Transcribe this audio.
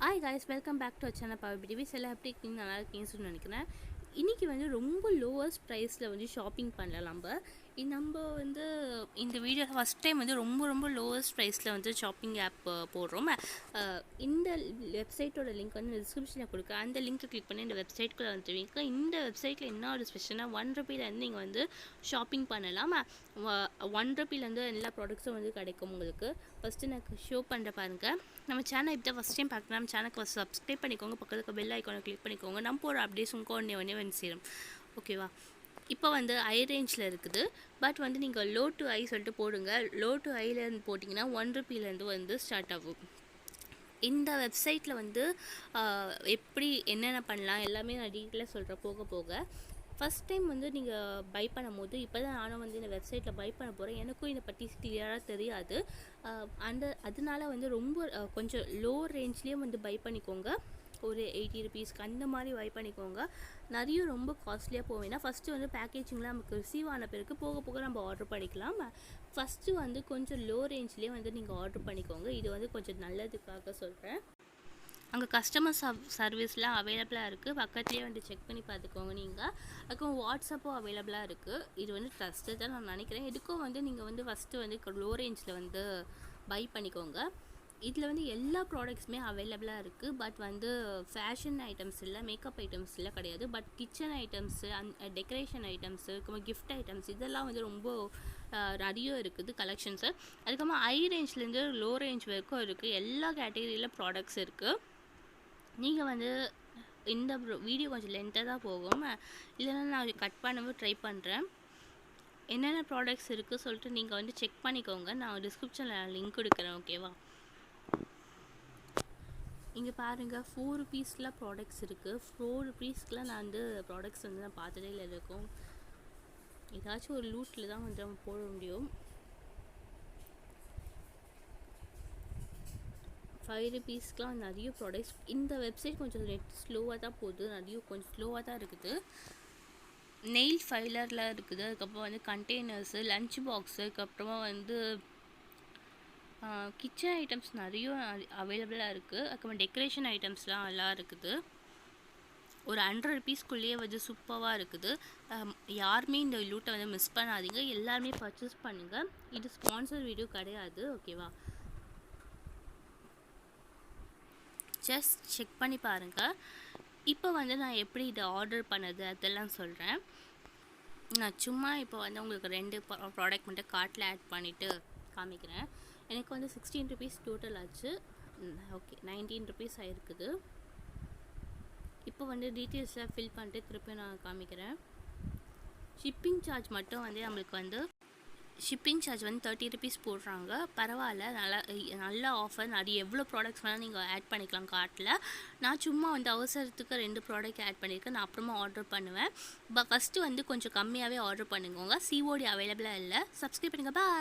Hi guys, welcome back to our channel power பிடிவிஸ். எல்லாம் எப்படி இருக்கீங்க? நல்லா இருக்கீங்கன்னு நினைக்கிறேன். இன்றைக்கி வந்து ரொம்ப லோவஸ்ட் ப்ரைஸில் வந்து ஷாப்பிங் பண்ணலாம். நம்ம வந்து இந்த வீடியோ ஃபஸ்ட் டைம் வந்து ரொம்ப லோவஸ்ட் ப்ரைஸில் வந்து ஷாப்பிங் ஆப் போடுறோம். இந்த வெப்சைட்டோட லிங்க் வந்து டிஸ்கிரிப்ஷனில் கொடுக்க, அந்த லிங்க்கை கிளிக் பண்ணி இந்த வெப்சைட்குள்ளே வந்துடுவீங்க. இந்த வெப்சைட்டில் என்ன ஒரு ஸ்பெஷலாக ₹1 நீங்கள் வந்து ஷாப்பிங் பண்ணலாம். ₹1 எல்லா ப்ராடக்ட்ஸும் வந்து கிடைக்கும் உங்களுக்கு. ஃபஸ்ட்டு நான் ஷோ பண்ணுற பாருங்கள். நம்ம சேனல் இப்போ தான் ஃபஸ்ட் டைம் பார்க்கலாம். நம்ம சேனலுக்கு ஃபஸ்ட் சப்ஸ்கிரைப் பண்ணிக்கோங்க, பக்கத்துக்கு பெல் ஐக்கானை கிளிக் பண்ணிக்கோங்க. நம்ம போகிற அப்டேட்ஸ் உங்கள் ஒன்றே வந்து சேரும். ஓகேவா? இப்போ வந்து ஐ ரேஞ்சில் இருக்குது. பட் வந்து நீங்கள் லோ டு ஐ சொல்லிட்டு போடுங்க. லோ டு ஐலேருந்து போட்டிங்கன்னா ₹1 வந்து ஸ்டார்ட் ஆகும். இந்த வெப்சைட்டில் வந்து எப்படி என்னென்ன பண்ணலாம் எல்லாமே நான் டீட்டெயிலாக சொல்கிறேன் போக போக. ஃபஸ்ட் டைம் வந்து நீங்கள் பை பண்ணும்போது, இப்போ தான் நானும் வந்து இந்த வெப்சைட்டில் பை பண்ண போகிறேன். எனக்கும் இதை பற்றி கிளியராக தெரியாது. அதனால வந்து ரொம்ப கொஞ்சம் லோ ரேஞ்ச்லேயே வந்து பை பண்ணிக்கோங்க. ஒரு ₹80 அந்த மாதிரி பை பண்ணிக்கோங்க. நிறைய ரொம்ப காஸ்ட்லியாக போவேன்னா ஃபஸ்ட்டு வந்து பேக்கேஜிங்லாம் நமக்கு ரிசீவ் ஆன பிறகு போக போக நம்ம ஆர்டர் பண்ணிக்கலாம். ஃபஸ்ட்டு வந்து கொஞ்சம் லோ ரேஞ்ச்லேயே வந்து நீங்கள் ஆர்டர் பண்ணிக்கோங்க. இது வந்து கொஞ்சம் நல்லதுக்காக சொல்கிறேன். அங்கே கஸ்டமர் சர்வீஸ்லாம் அவைலபிளாக இருக்குது. பக்கத்துலேயே வந்து செக் பண்ணி பார்த்துக்கோங்க நீங்கள். அதுக்கும் வாட்ஸ்அப்பும் அவைலபிளாக இருக்குது. இது வந்து ட்ரஸ்ட்டு தான் நான் நினைக்கிறேன். இதுக்கும் வந்து நீங்கள் வந்து ஃபஸ்ட்டு வந்து லோ ரேஞ்சில் வந்து பை பண்ணிக்கோங்க. இதில் வந்து எல்லா ப்ராடக்ட்ஸுமே அவைலபிளாக இருக்குது. பட் வந்து ஃபேஷன் ஐட்டம்ஸ் இல்லை, மேக்கப் ஐட்டம்ஸ் இல்லை கிடையாது. But kitchen items, decoration items, gift items இதெல்லாம் வந்து ரொம்ப நிறைய இருக்குது கலெக்ஷன்ஸு. அதுக்கப்புறமா ஹை ரேஞ்ச்லேருந்து லோ ரேஞ்ச் வரைக்கும் இருக்குது. எல்லா கேட்டகரியில் ப்ராடக்ட்ஸ் இருக்குது. நீங்கள் வந்து இந்த வீடியோ கொஞ்சம் லென்த்தாக தான் போகும், இல்லைன்னா நான் கட் பண்ணவும் ட்ரை பண்ணுறேன். என்னென்ன ப்ராடக்ட்ஸ் இருக்குது சொல்லிட்டு நீங்கள் வந்து செக் பண்ணிக்கோங்க. நான் டிஸ்கிரிப்ஷனில் லிங்க் கொடுக்குறேன். ஓகேவா? இங்கே பாருங்கள், ₹4 ப்ராடக்ட்ஸ் இருக்குது. ₹4 நான் வந்து ப்ராடக்ட்ஸ் வந்து நான் பார்த்ததே இல்லை. இருக்கும் ஏதாச்சும் ஒரு லூட்டில் தான் வந்து நம்ம போட முடியும். ₹5 நிறைய ப்ராடக்ட்ஸ். இந்த வெப்சைட் கொஞ்சம் நெட் ஸ்லோவாக தான் போகுது, நிறைய கொஞ்சம் ஸ்லோவாக தான் இருக்குது. நெயில் ஃபைலரில் இருக்குது. அதுக்கப்புறம் வந்து கண்டெய்னர்ஸு, லன்ச் பாக்ஸு, அதுக்கப்புறமா வந்து கிச்சன் ஐட்டம்ஸ் நிறைய அவைலபிளாக இருக்குது. அதுக்கப்புறம் டெக்கரேஷன் ஐட்டம்ஸ்லாம் எல்லாம் இருக்குது. ஒரு ₹100 வந்து சூப்பராக இருக்குது. யாருமே இந்த லூட்டை வந்து மிஸ் பண்ணாதீங்க. எல்லாருமே பர்ச்சேஸ் பண்ணுங்கள். இது ஸ்பான்சர் வீடியோ கிடையாது. ஓகேவா? ஜஸ்ட் செக் பண்ணி பாருங்கள். இப்போ வந்து நான் எப்படி இதை ஆர்டர் பண்ணது அதெல்லாம் சொல்கிறேன். நான் சும்மா இப்போ வந்து உங்களுக்கு 2 ப்ராடக்ட் மட்டும் கார்ட்டில் ஆட் பண்ணிவிட்டு காமிக்கிறேன். எனக்கு வந்து ₹16 டோட்டல் ஆச்சு. ஓகே, ₹19 ஆகிருக்குது. இப்போ வந்து டீட்டெயில்ஸ்லாம் ஃபில் பண்ணிட்டு திருப்பி நான் காமிக்கிறேன். ஷிப்பிங் சார்ஜ் மட்டும் வந்து நம்மளுக்கு வந்து ஷிப்பிங் சார்ஜ் வந்து ₹30 போடுறாங்க. பரவாயில்ல, நல்ல ஆஃபர். நிறைய எவ்வளோ ப்ராடக்ட்ஸ் வேணால் நீங்கள் ஆட் பண்ணிக்கலாம் கார்ட்டில். நான் சும்மா வந்து அவசரத்துக்கு 2 ப்ராடக்ட் ஆட் பண்ணியிருக்கேன். நான் அப்புறமா ஆர்டர் பண்ணுவேன். ஃபஸ்ட்டு வந்து கொஞ்சம் கம்மியாகவே ஆர்டர் பண்ணுங்க. COD அவைலபிளாக இல்லை. சப்ஸ்கிரைப் பண்ணுங்கள். பாய்.